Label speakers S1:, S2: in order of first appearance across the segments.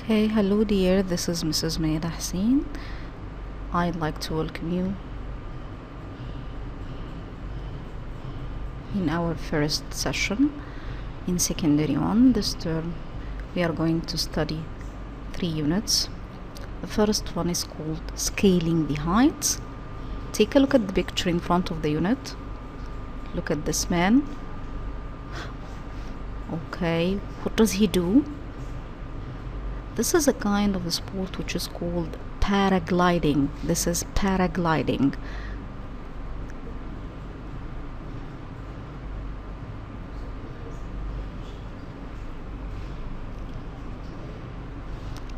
S1: Okay, hello dear, this is Mrs. Mayda Hussein. I'd like to welcome you in our first session in secondary 1. This term we are going to study 3 units. The first one is called Scaling the Heights. Take a look at the picture in front of the unit. Look at this man. Okay, what does he do? This is a kind of a sport which is called paragliding. This is paragliding.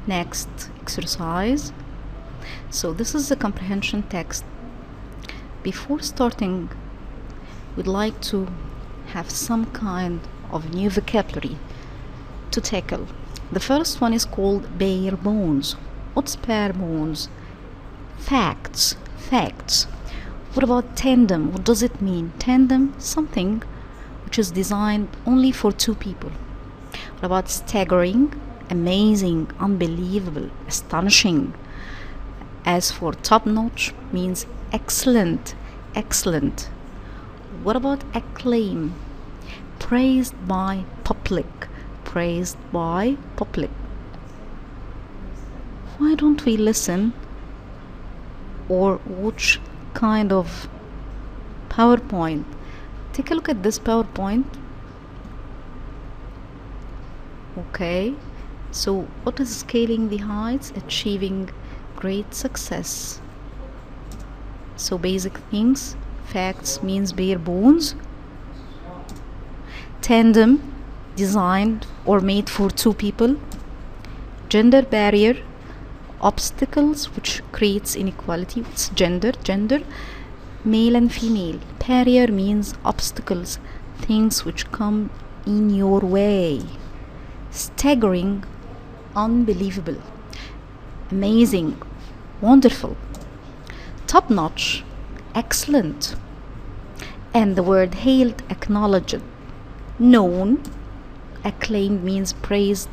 S1: Next exercise. So this is the comprehension text. Before starting, we'd like to have some kind of new vocabulary to tackle. The first one is called bare bones. What's bare bones? Facts. What about tandem? What does it mean? Tandem, something which is designed only for 2 people. What about staggering? Amazing, unbelievable, astonishing. As for top notch, means excellent. What about acclaim? Praised by public. Why don't we listen or watch kind of PowerPoint? Take a look at this PowerPoint. Okay, so what is scaling the heights? Achieving great success. So basic things. Facts means bare bones. Tandem, designed or made for 2 people. Gender barrier, obstacles which creates inequality. What's gender? Male and female. Barrier means obstacles, things which come in your way. Staggering, unbelievable, amazing, wonderful. Top notch, excellent. And the word hailed, acknowledged. Known, acclaimed means praised.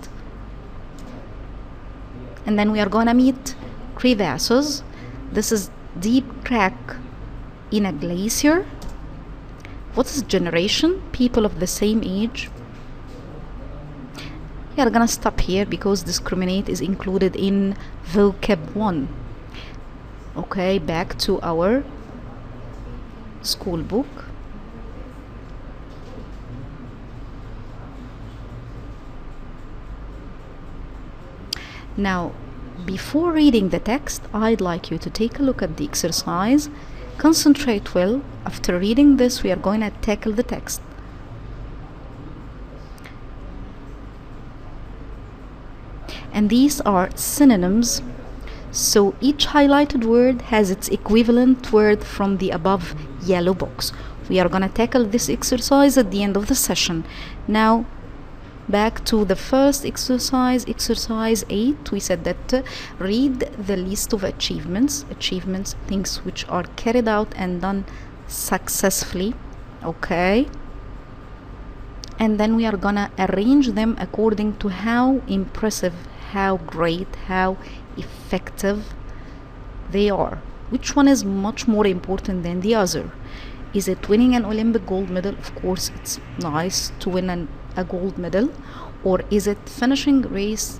S1: And then we are gonna meet crevasses. This is deep crack in a glacier. What is generation? People of the same age. We are gonna stop here because discriminate is included in vocab 1. Okay, back to our school book. Now, before reading the text, I'd like you to take a look at the exercise. Concentrate well. After reading this, we are going to tackle the text. And these are synonyms. So each highlighted word has its equivalent word from the above yellow box. We are going to tackle this exercise at the end of the session. Now, back to the first exercise 8. We said that read the list of achievements, things which are carried out and done successfully. Okay, and then we are gonna arrange them according to how impressive, how great, how effective they are. Which one is much more important than the other? Is it winning an Olympic gold medal? Of course, it's nice to win a gold medal. Or is it finishing race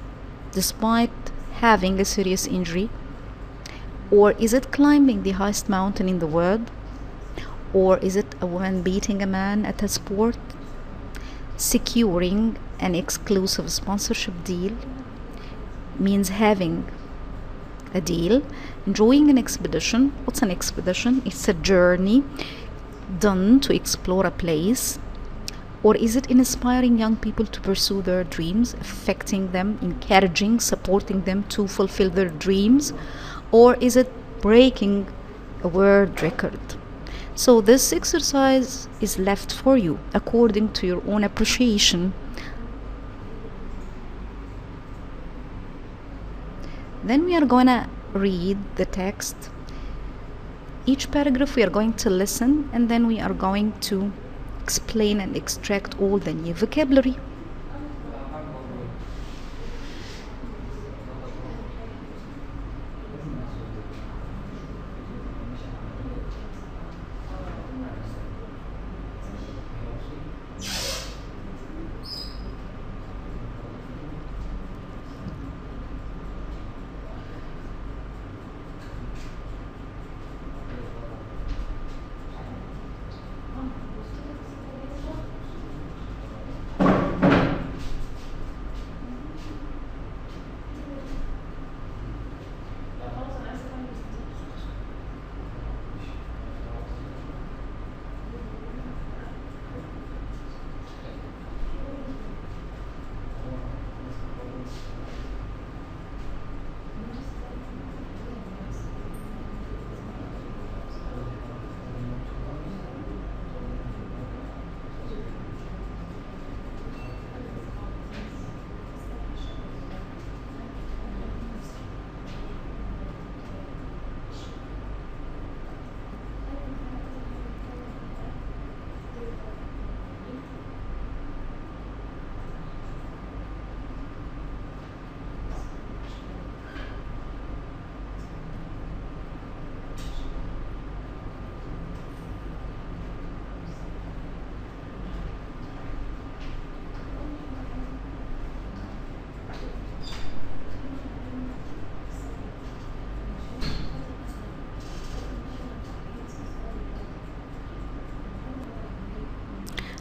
S1: despite having a serious injury? Or is it climbing the highest mountain in the world? Or is it a woman beating a man at a sport? Securing an exclusive sponsorship deal means having a deal. Enjoying an expedition. What's an expedition? It's a journey done to explore a place. Or is it inspiring young people to pursue their dreams, affecting them, encouraging, supporting them to fulfill their dreams? Or is it breaking a world record? So this exercise is left for you according to your own appreciation. Then we are going to read the text. Each paragraph we are going to listen, and then we are going to explain and extract all the new vocabulary.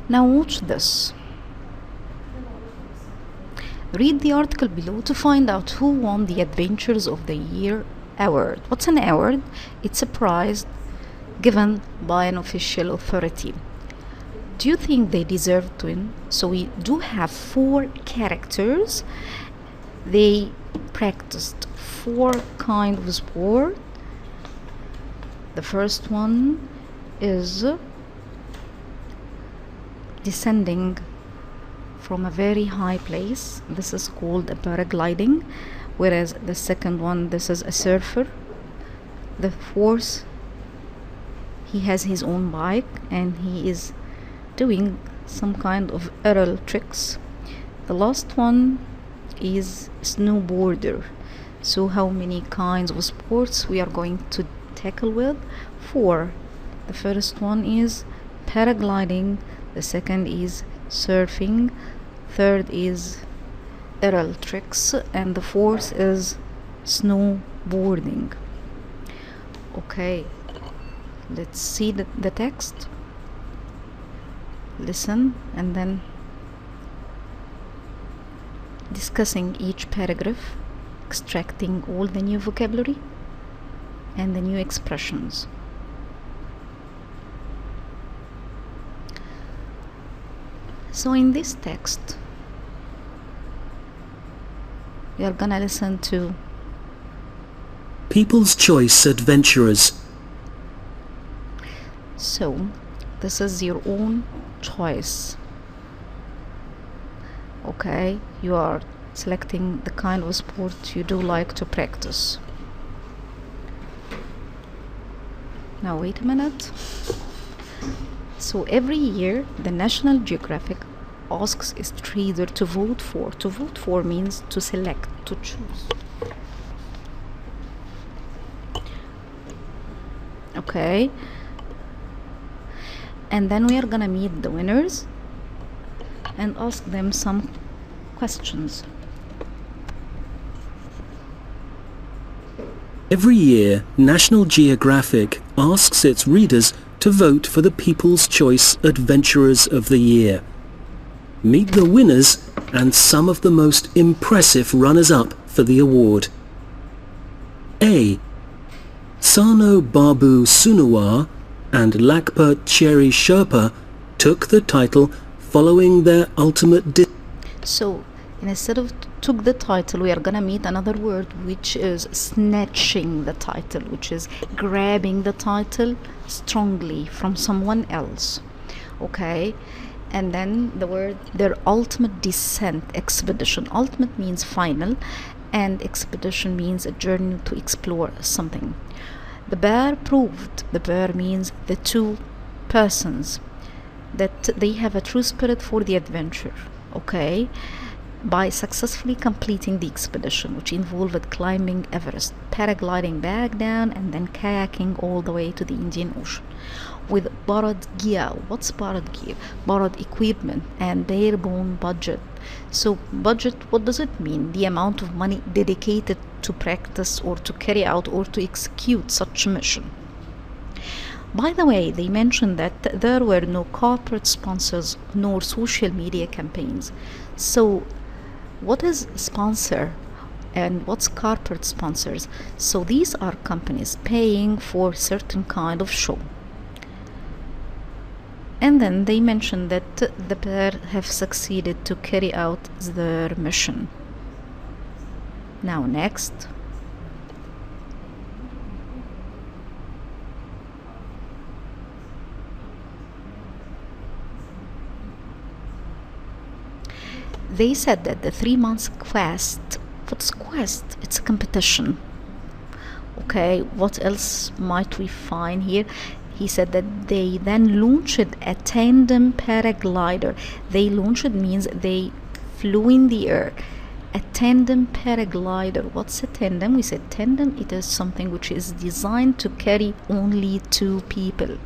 S1: Now watch this. Read the article below to find out who won the Adventures of the Year award. What's an award? It's a prize given by an official authority. Do you think they deserve to win? So we do have 4 characters. They practiced 4 kinds of sport. The first one is descending from a very high place. This is called a paragliding, whereas the second one, this is a surfer. The fourth, he has his own bike and he is doing some kind of aerial tricks. The last one is snowboarder. So how many kinds of sports we are going to tackle with? 4. The first one is paragliding, the second is surfing, third is aerial tricks, and the fourth is snowboarding. Okay, let's see the text. Listen and then discussing each paragraph, extracting all the new vocabulary and the new expressions. So in this text, we are gonna listen to
S2: People's Choice Adventurers.
S1: So this is your own choice. Okay, you are selecting the kind of sport you do like to practice. Now wait a minute. So every year the National Geographic asks its reader to vote for. To vote for means to select, to choose. Okay, and then we are gonna meet the winners and ask them some questions.
S2: Every year, National Geographic asks its readers to vote for the People's Choice Adventurers of the Year. Meet the winners and some of the most impressive runners-up for the award. A. Sano Babu Sunuwar and Lakpa Cherry Sherpa took the title following their ultimate
S1: So instead of took the title, we are gonna meet another word, which is snatching the title, which is grabbing the title strongly from someone else. Okay, and then the word, their ultimate descent expedition. Ultimate means final and expedition means a journey to explore something. The bear proved, the bear means the 2 persons, that they have a true spirit for the adventure. Okay, by successfully completing the expedition, which involved climbing Everest, paragliding back down, and then kayaking all the way to the Indian Ocean with borrowed gear. What's borrowed gear? Borrowed equipment and bare bone budget. So budget, what does it mean? The amount of money dedicated to practice or to carry out or to execute such a mission. By the way, they mentioned that there were no corporate sponsors nor social media campaigns. So what is sponsor and what's corporate sponsors? So these are companies paying for certain kind of show. And then they mentioned that the pair have succeeded to carry out their mission. Now next. They said that the 3 months quest, what's quest? It's a competition. Okay, what else might we find here? He said that they then launched a tandem paraglider. They launched means they flew in the air. A tandem paraglider. What's a tandem? We said tandem, it is something which is designed to carry only 2 people.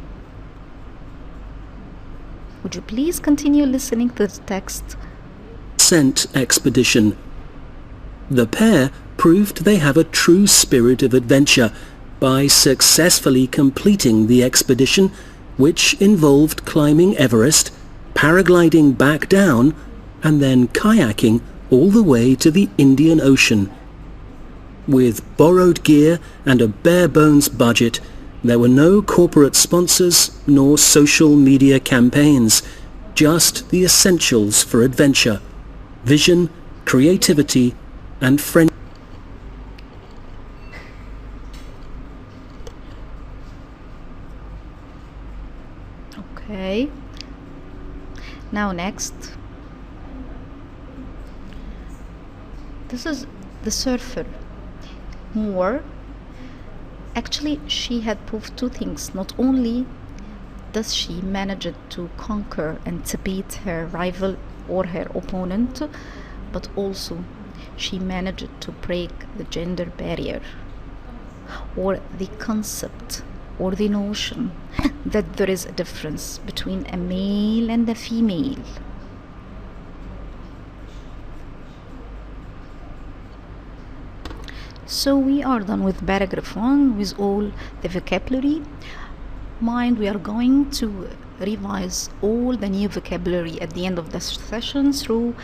S1: Would you please continue listening to the text?
S2: Descent expedition. The pair proved they have a true spirit of adventure by successfully completing the expedition, which involved climbing Everest, paragliding back down, and then kayaking all the way to the Indian Ocean. With borrowed gear and a bare-bones budget, there were no corporate sponsors nor social media campaigns, just the essentials for adventure: vision, creativity, and friendship.
S1: Okay. Now next. This is the surfer. Moore. Actually, she had proved two things. Not only does she manage to conquer and to beat her rival or her opponent, but also she managed to break the gender barrier, or the concept or the notion that there is a difference between a male and a female. So we are done with paragraph 1 with all the vocabulary. Mind, we are going to revise all the new vocabulary at the end of this session through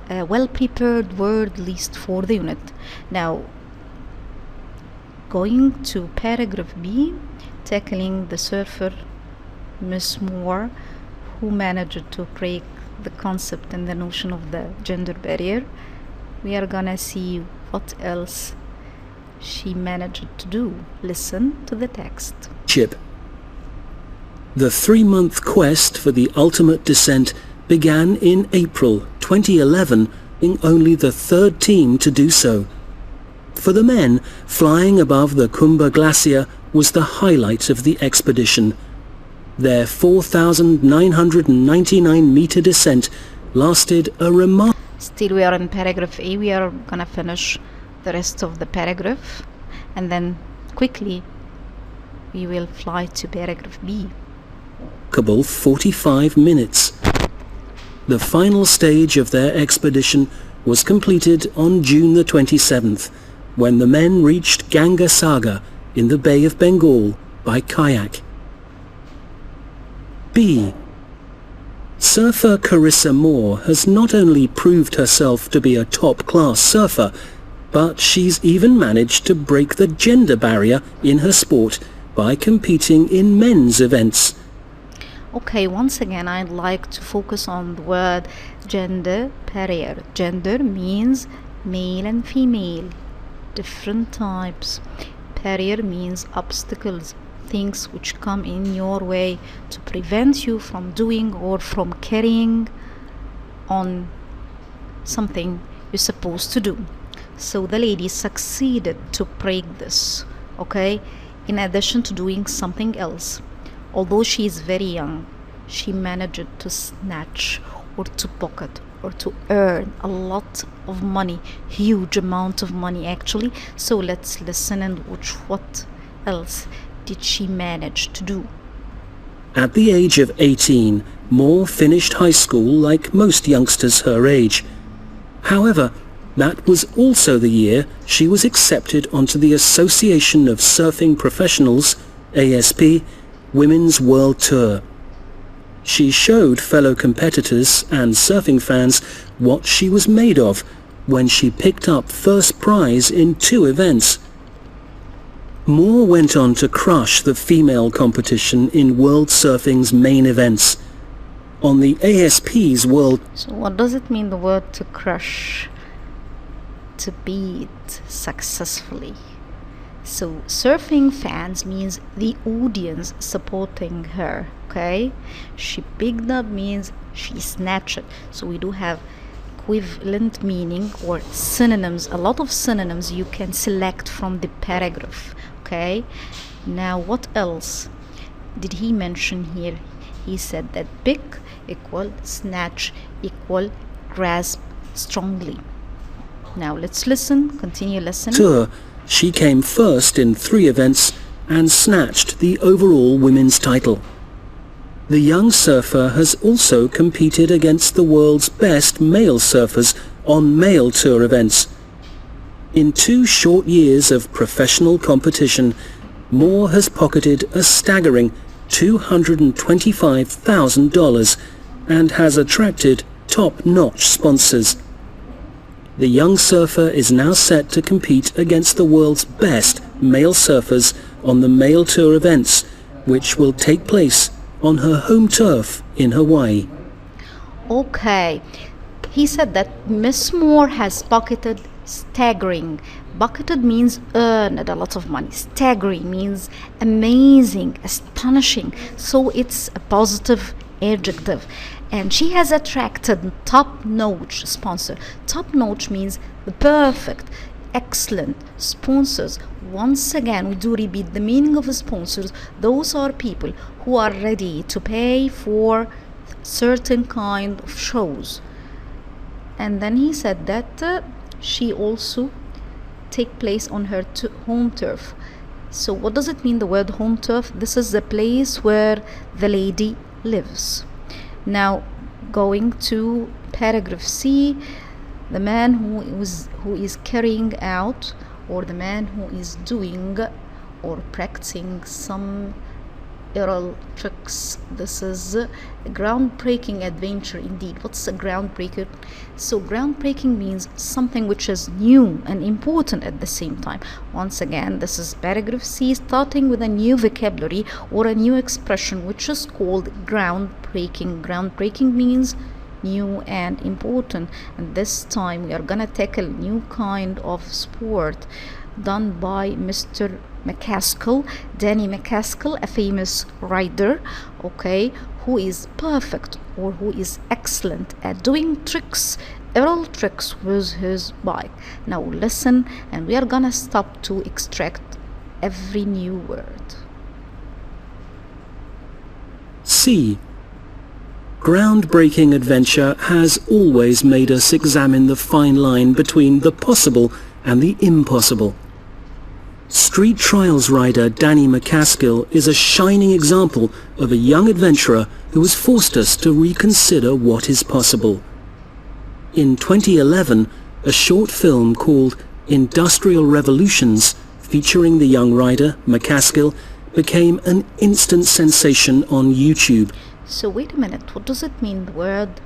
S1: a well-prepared word list for the unit. Now, going to paragraph B, tackling the surfer, Miss Moore, who managed to break the concept and the notion of the gender barrier. We are gonna see what else she managed to do. Listen to the text.
S2: The 3-month quest for the ultimate descent began in April 2011, being only the third team to do so. For the men, flying above the Khumbu Glacier was the highlight of the expedition. Their 4,999-meter descent lasted a remarkable...
S1: Still we are in paragraph A. We are gonna finish the rest of the paragraph and then quickly we will fly to paragraph B.
S2: 45 minutes. The final stage of their expedition was completed on June the 27th, when the men reached Ganga Sagar in the Bay of Bengal by kayak. B. Surfer Carissa Moore has not only proved herself to be a top-class surfer, but she's even managed to break the gender barrier in her sport by competing in men's events.
S1: Okay, once again I'd like to focus on the word gender barrier. Gender means male and female, different types. Barrier means obstacles, things which come in your way to prevent you from doing or from carrying on something you're supposed to do. So the lady succeeded to break this, okay, in addition to doing something else. Although she is very young, she managed to snatch or to pocket or to earn a lot of money, huge amount of money actually. So let's listen and watch what else did she manage to do.
S2: At the age of 18, Moore finished high school like most youngsters her age. However, that was also the year she was accepted onto the Association of Surfing Professionals, ASP, Women's World Tour. She showed fellow competitors and surfing fans what she was made of when she picked up first prize in 2 events. Moore went on to crush the female competition in World Surfing's main events. On the ASP's World...
S1: So what does it mean, the word to crush? To beat successfully. So surfing fans means the audience supporting her, okay? She picked up means she snatched it. So we do have equivalent meaning or synonyms, a lot of synonyms you can select from the paragraph, okay? Now what else did he mention here? He said that pick equal snatch equal grasp strongly. Now let's listen, continue listening.
S2: Tour, she came first in 3 events and snatched the overall women's title. The young surfer has also competed against the world's best male surfers on male tour events. In 2 short years of professional competition, Moore has pocketed a staggering $225,000, and has attracted top-notch sponsors. The young surfer is now set to compete against the world's best male surfers on the Male Tour events, which will take place on her home turf in Hawaii.
S1: Okay, he said that Miss Moore has pocketed staggering. Bucketed means earned a lot of money. Staggering means amazing, astonishing. So it's a positive adjective. And she has attracted top-notch sponsor. Top-notch means the perfect, excellent sponsors. Once again, we do repeat the meaning of sponsors. Those are people who are ready to pay for certain kind of shows. And then he said that she also take place on her home turf. So what does it mean, the word home turf? This is the place where the lady lives. Now going to paragraph C, the man who is carrying out, or the man who is doing or practicing some aerial tricks. This is a groundbreaking adventure indeed. What's a groundbreaker? So groundbreaking means something which is new and important at the same time. Once again, this is paragraph C, starting with a new vocabulary or a new expression which is called groundbreaking. Groundbreaking means new and important, and this time we are gonna tackle new kind of sport done by Mr. McCaskill, Danny McCaskill, a famous rider, okay, who is perfect or who is excellent at doing tricks, aerial tricks with his bike. Now listen, and we are gonna stop to extract every new word.
S2: C. Groundbreaking adventure has always made us examine the fine line between the possible and the impossible. Street trials rider Danny McCaskill is a shining example of a young adventurer who has forced us to reconsider what is possible. In 2011, a short film called Industrial Revolutions, featuring the young rider McCaskill, became an instant sensation on YouTube.
S1: So wait a minute, what does it mean? The word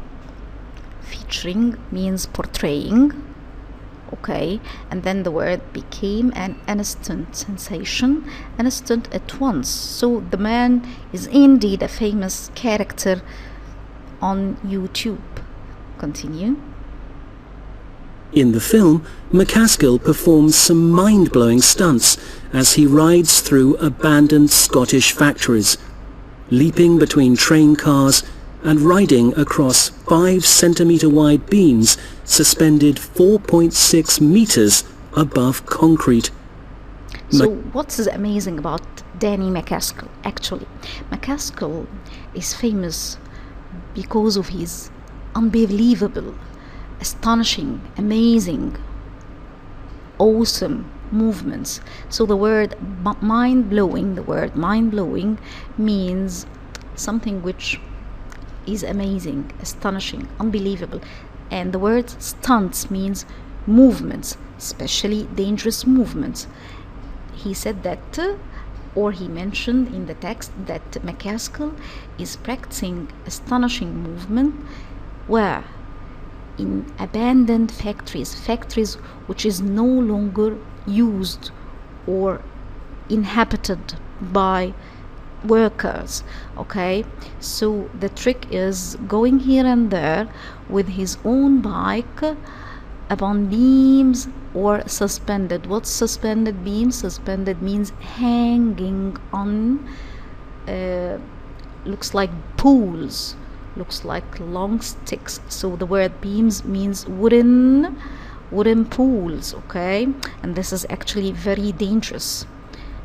S1: featuring means portraying, okay, and then the word became an instant sensation, instant at once. So the man is indeed a famous character on YouTube. Continue.
S2: In the film, McCaskill performs some mind-blowing stunts as he rides through abandoned Scottish factories, leaping between train cars and riding across 5-centimeter wide beams suspended 4.6 meters above concrete.
S1: So what's amazing about Danny McCaskill? Actually, McCaskill is famous because of his unbelievable, astonishing, amazing, awesome movements. So the word mind-blowing, means something which is amazing, astonishing, unbelievable. And the word stunts means movements, especially dangerous movements. He said that, or he mentioned in the text, that McCaskill is practicing astonishing movement where in abandoned factories which is no longer used or inhabited by workers, okay. So the trick is going here and there with his own bike upon beams or suspended. What's suspended beams? Suspended means hanging on looks like poles, looks like long sticks. So the word beams means wooden pools, okay, and this is actually very dangerous,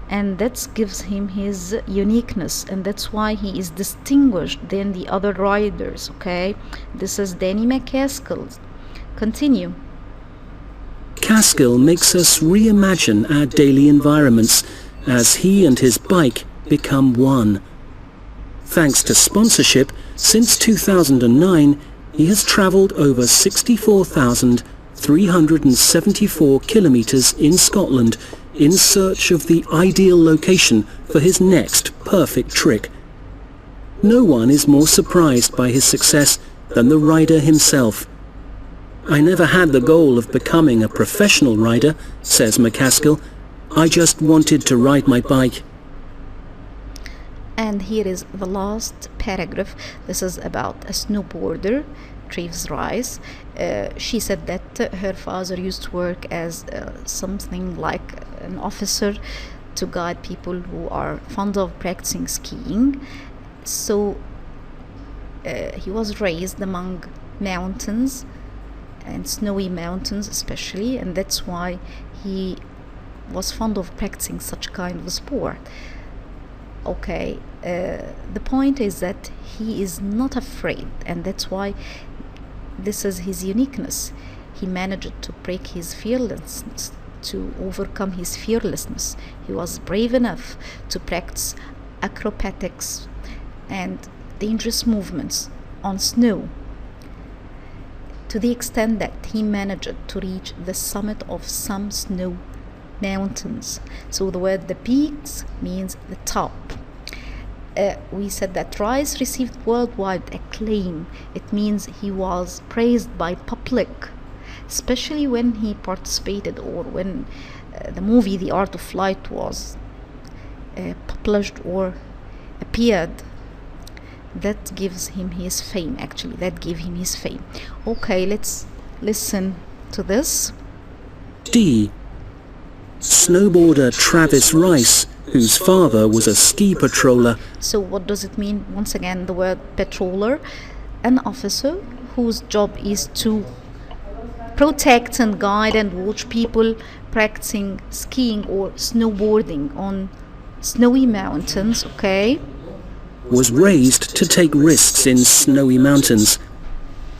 S1: and that gives him his uniqueness, and that's why he is distinguished than the other riders, okay. This is Danny McCaskill. Continue.
S2: McCaskill makes us reimagine our daily environments as he and his bike become one. Thanks to sponsorship, since 2009, he has traveled over 64,374 kilometers in Scotland in search of the ideal location for his next perfect trick. No one is more surprised by his success than the rider himself. "I never had the goal of becoming a professional rider," says McCaskill. "I just wanted to ride my bike."
S1: And here is the last paragraph. This is about a snowboarder, Travis Rice. She said that her father used to work as something like an officer to guide people who are fond of practicing skiing. So he was raised among mountains and snowy mountains especially, and that's why he was fond of practicing such kind of sport. Okay, the point is that he is not afraid, and that's why this is his uniqueness. He managed to break his fearlessness, to overcome his fearlessness. He was brave enough to practice acrobatics and dangerous movements on snow, to the extent that he managed to reach the summit of some snow mountains. So the word the peaks means the top. We said that Rice received worldwide acclaim. It means he was praised by public, especially when he participated or when the movie The Art of Flight was published or appeared. That gives him his fame, actually. That gave him his fame. Okay, let's listen to this.
S2: D. Snowboarder Travis Rice, whose father was a ski patroller.
S1: So what does it mean? Once again, the word patroller, an officer whose job is to protect and guide and watch people practicing skiing or snowboarding on snowy mountains, okay?
S2: Was raised to take risks in snowy mountains.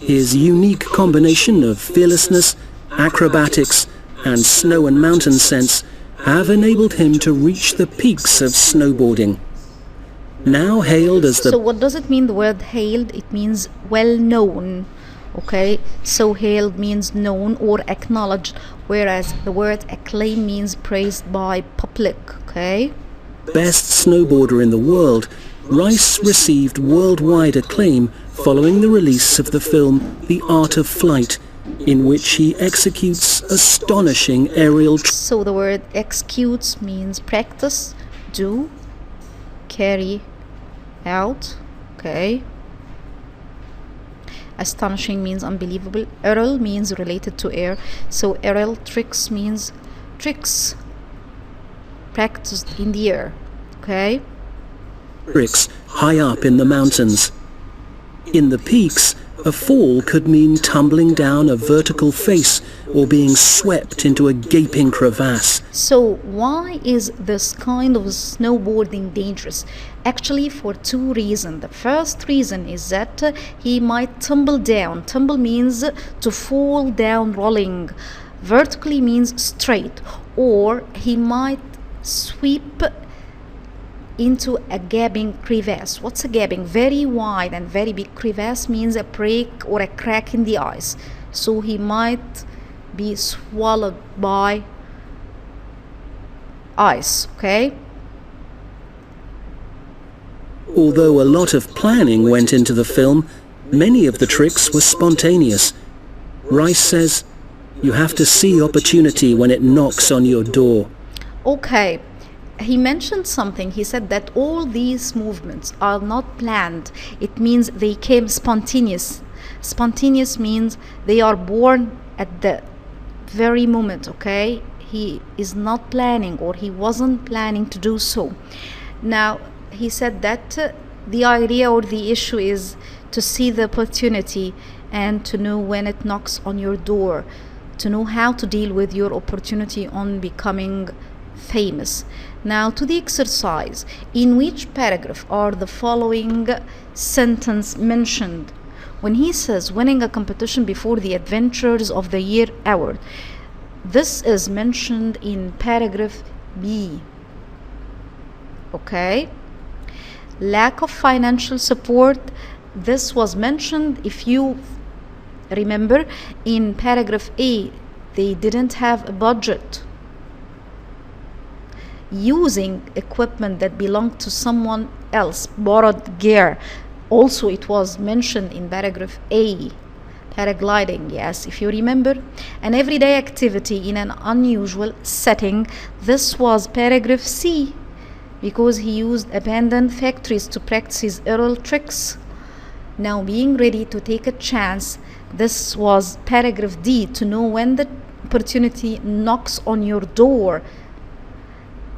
S2: His unique combination of fearlessness, acrobatics, and snow and mountain sense have enabled him to reach the peaks of snowboarding. Now hailed as the...
S1: So what does it mean, the word hailed? It means well known, okay? So hailed means known or acknowledged, whereas the word acclaim means praised by public, okay?
S2: best snowboarder in the world, Rice received worldwide acclaim following the release of the film The Art of Flight, in which he executes astonishing aerial...
S1: So the word executes means practice, do, carry out, okay. Astonishing means unbelievable. Aerial means related to air. So aerial tricks means tricks practiced in the air, okay.
S2: Tricks high up in the mountains. In the peaks, a fall could mean tumbling down a vertical face or being swept into a gaping crevasse.
S1: So why is this kind of snowboarding dangerous? Actually, for two reasons. The first reason is that he might tumble down. Tumble means to fall down rolling. Vertically means straight. Or he might sweep into a gaping crevasse. What's a gaping? Very wide and very big crevasse means a break or a crack in the ice. So he might be swallowed by ice, okay?
S2: Although a lot of planning went into the film, many of the tricks were spontaneous. Rice says, "You have to see opportunity when it knocks on your door."
S1: Okay. He mentioned something. He said that all these movements are not planned. It means they came spontaneous. Spontaneous means they are born at the very moment, okay? He is not planning, or he wasn't planning to do so. Now, he said that the idea or the issue is to see the opportunity and to know when it knocks on your door, to know how to deal with your opportunity on becoming famous. Now to the exercise. In which paragraph are the following sentence mentioned? When he says winning a competition before the Adventurers of the Year award, this is mentioned in paragraph B. Okay. Lack of financial support, this was mentioned, if you remember, in paragraph A. They didn't have a budget. Using equipment that belonged to someone else. Borrowed gear. Also, it was mentioned in paragraph A. Paragliding, yes, if you remember. An everyday activity in an unusual setting. This was paragraph C, because he used abandoned factories to practice his aerial tricks. Now, being ready to take a chance. This was paragraph D, to know when the opportunity knocks on your door.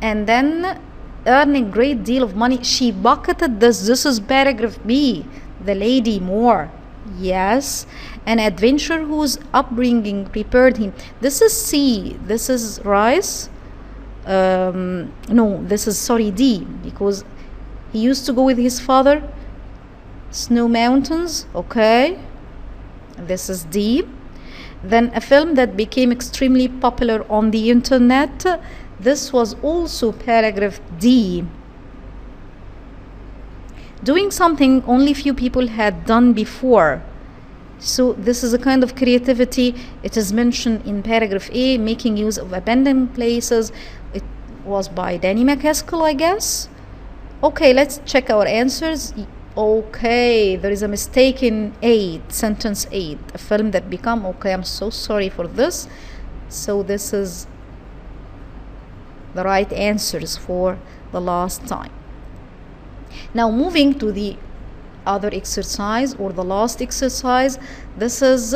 S1: And then earning great deal of money. She bucketed this. This is paragraph B. The lady Moore. Yes. An adventurer whose upbringing prepared him. This is C. This is Rice. No, this is, sorry, D, because he used to go with his father. Snow Mountains. Okay. This is D. Then a film that became extremely popular on the internet. This was also paragraph D. Doing something only few people had done before. So this is a kind of creativity. It is mentioned in paragraph A, making use of abandoned places. It was by Danny McCaskill, I guess. Okay, let's check our answers. Okay, there is a mistake in 8, sentence 8. A film that become, okay, I'm so sorry for this. So this is the right answers for the last time. Now moving to the other exercise, or the last exercise. This is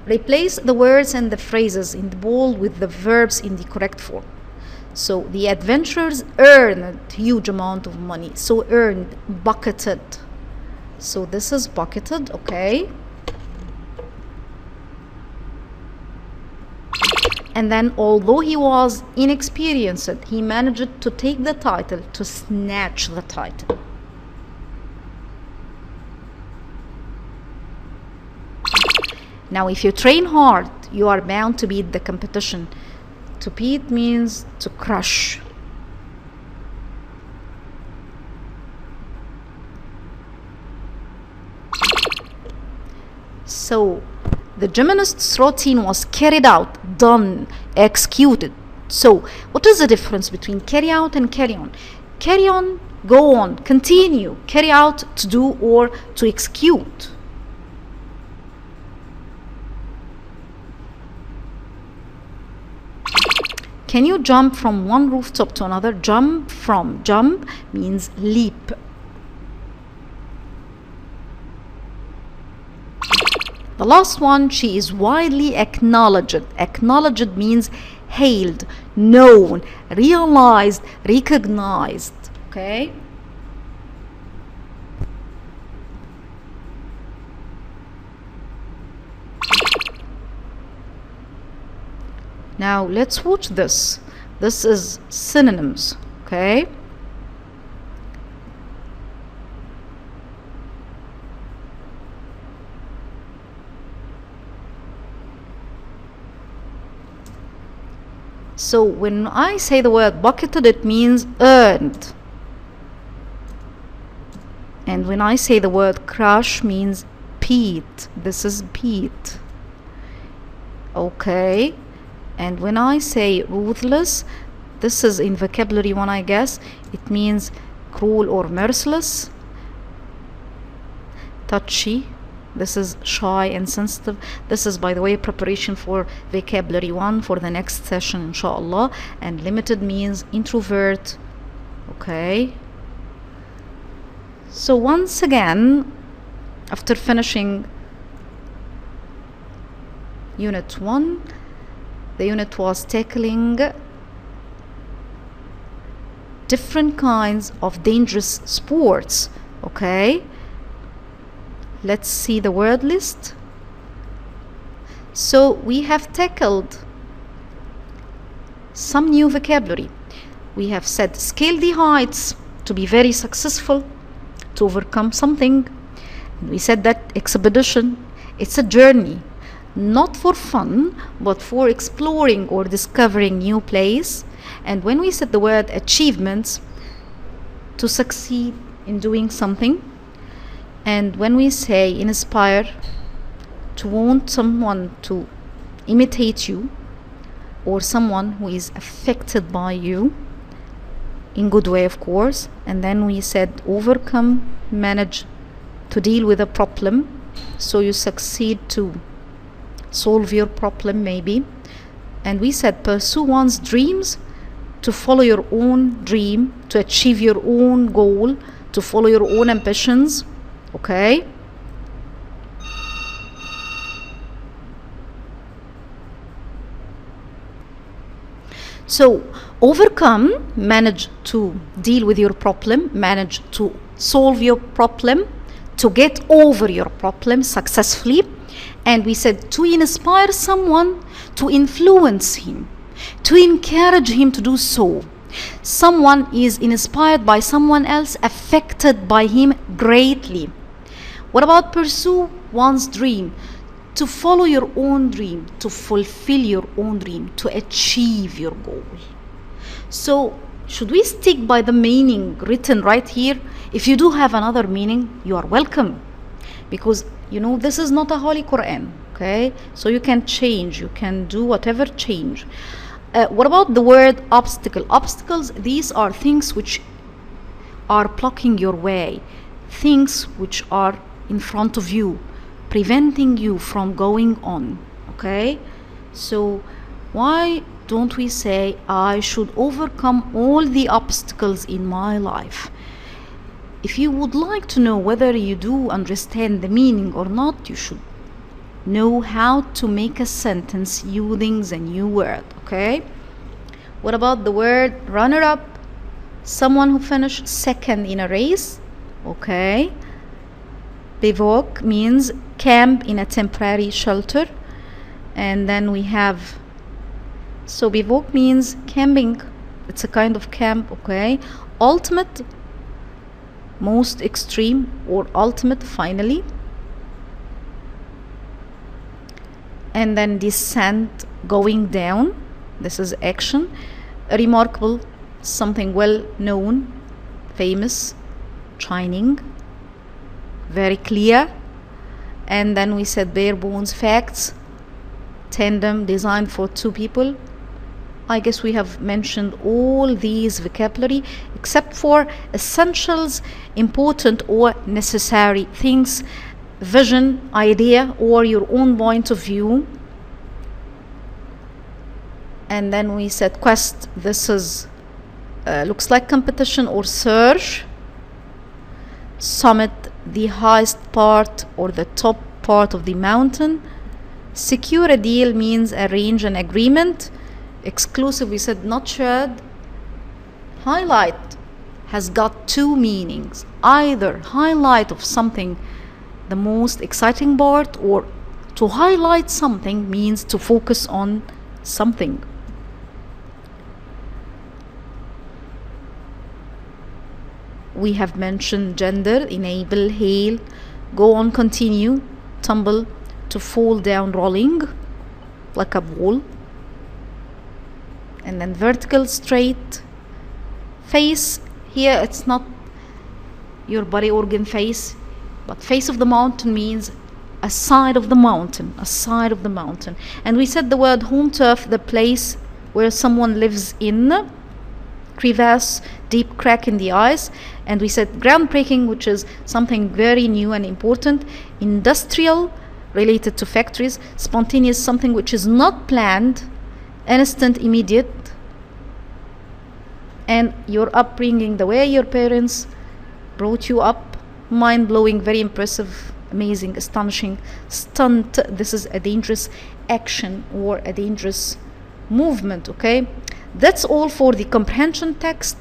S1: replace the words and the phrases in the bold with the verbs in the correct form. So the adventurers earned huge amount of money. So earned, bucketed. So this is bucketed, okay. And then, although he was inexperienced, he managed to take the title, to snatch the title. Now, if you train hard, you are bound to beat the competition. To beat means to crush. So, the gymnast's routine was carried out, done, executed. So, what is the difference between carry out and carry on? Carry on, go on, continue. Carry out, to do or to execute. Can you jump from one rooftop to another? Jump means leap. The last one, she is widely acknowledged. Acknowledged means hailed, known, realized, recognized. Okay? Now let's watch this. This is synonyms. Okay? So when I say the word bucketed, it means earned. And when I say the word crush, means beat. This is beat. Okay. And when I say ruthless, this is in vocabulary one, I guess. It means cruel or merciless. Touchy. This is shy and sensitive. This is, by the way, preparation for vocabulary 1 for the next session, inshallah. And limited means introvert. Okay. So once again, after finishing Unit 1, the unit was tackling different kinds of dangerous sports. Okay. Let's see the word list. So we have tackled some new vocabulary. We have said scale the heights, to be very successful, to overcome something. We said that expedition, it's a journey, not for fun, but for exploring or discovering new place. And when we said the word achievements, to succeed in doing something. And when we say inspire, to want someone to imitate you or someone who is affected by you. in good way, of course. And then we said overcome, manage to deal with a problem, so you succeed to solve your problem maybe. And we said pursue one's dreams, to follow your own dream, to achieve your own goal, to follow your own ambitions. Okay. So overcome, manage to deal with your problem, manage to solve your problem, to get over your problem successfully. And we said to inspire someone, to influence him, to encourage him to do so. Someone is inspired by someone else, affected by him greatly. What about pursue one's dream? To follow your own dream, to fulfill your own dream, to achieve your goal. So should we stick by the meaning written right here? If you do have another meaning, you are welcome, because you know this is not a Holy Quran, okay? So you can change, you can do whatever change. What about the word obstacle? Obstacles, these are things which are blocking your way, things which are in front of you, preventing you from going on. Okay, so why don't we say I should overcome all the obstacles in my life? If you would like to know whether you do understand the meaning or not, you should know how to make a sentence using the new word. Okay, what about the word runner-up? Someone who finished second in a race. Okay, bivouac means camp in a temporary shelter. And then we have, so bivouac means camping, it's a kind of camp. Okay, ultimate, most extreme, or ultimate, finally. And then descent, going down, this is action. Remarkable, something well known, famous, shining, very clear. And then we said bare bones, facts, tandem, designed for two people. I guess we have mentioned all these vocabulary except for essentials, important or necessary things, vision, idea, or your own point of view. And then we said quest, this is looks like competition or search. Summit, the highest part or the top part of the mountain. Secure a deal means arrange an agreement. Exclusive, we said not shared. Highlight has got two meanings, either highlight of something, the most exciting part, or to highlight something means to focus on something. We have mentioned gender, enable, hail, go on, continue, tumble, to fall down, rolling like a ball. And then vertical, straight. Face, here it's not your body organ face, but face of the mountain means a side of the mountain, a side of the mountain. And we said the word home turf, the place where someone lives in. Crevasse, deep crack in the ice. And we said groundbreaking, which is something very new and important. Industrial, related to factories. Spontaneous, something which is not planned. Instant, immediate. And your upbringing, the way your parents brought you up, mind-blowing, very impressive, amazing, astonishing. Stunt, this is a dangerous action or a dangerous movement. Okay, that's all for the comprehension text.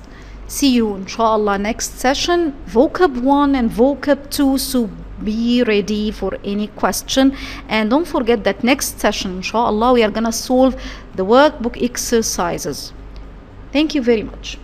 S1: See you inshallah next session, vocab 1 and vocab 2, so be ready for any question. And don't forget that next session inshallah we are gonna solve the workbook exercises. Thank you very much.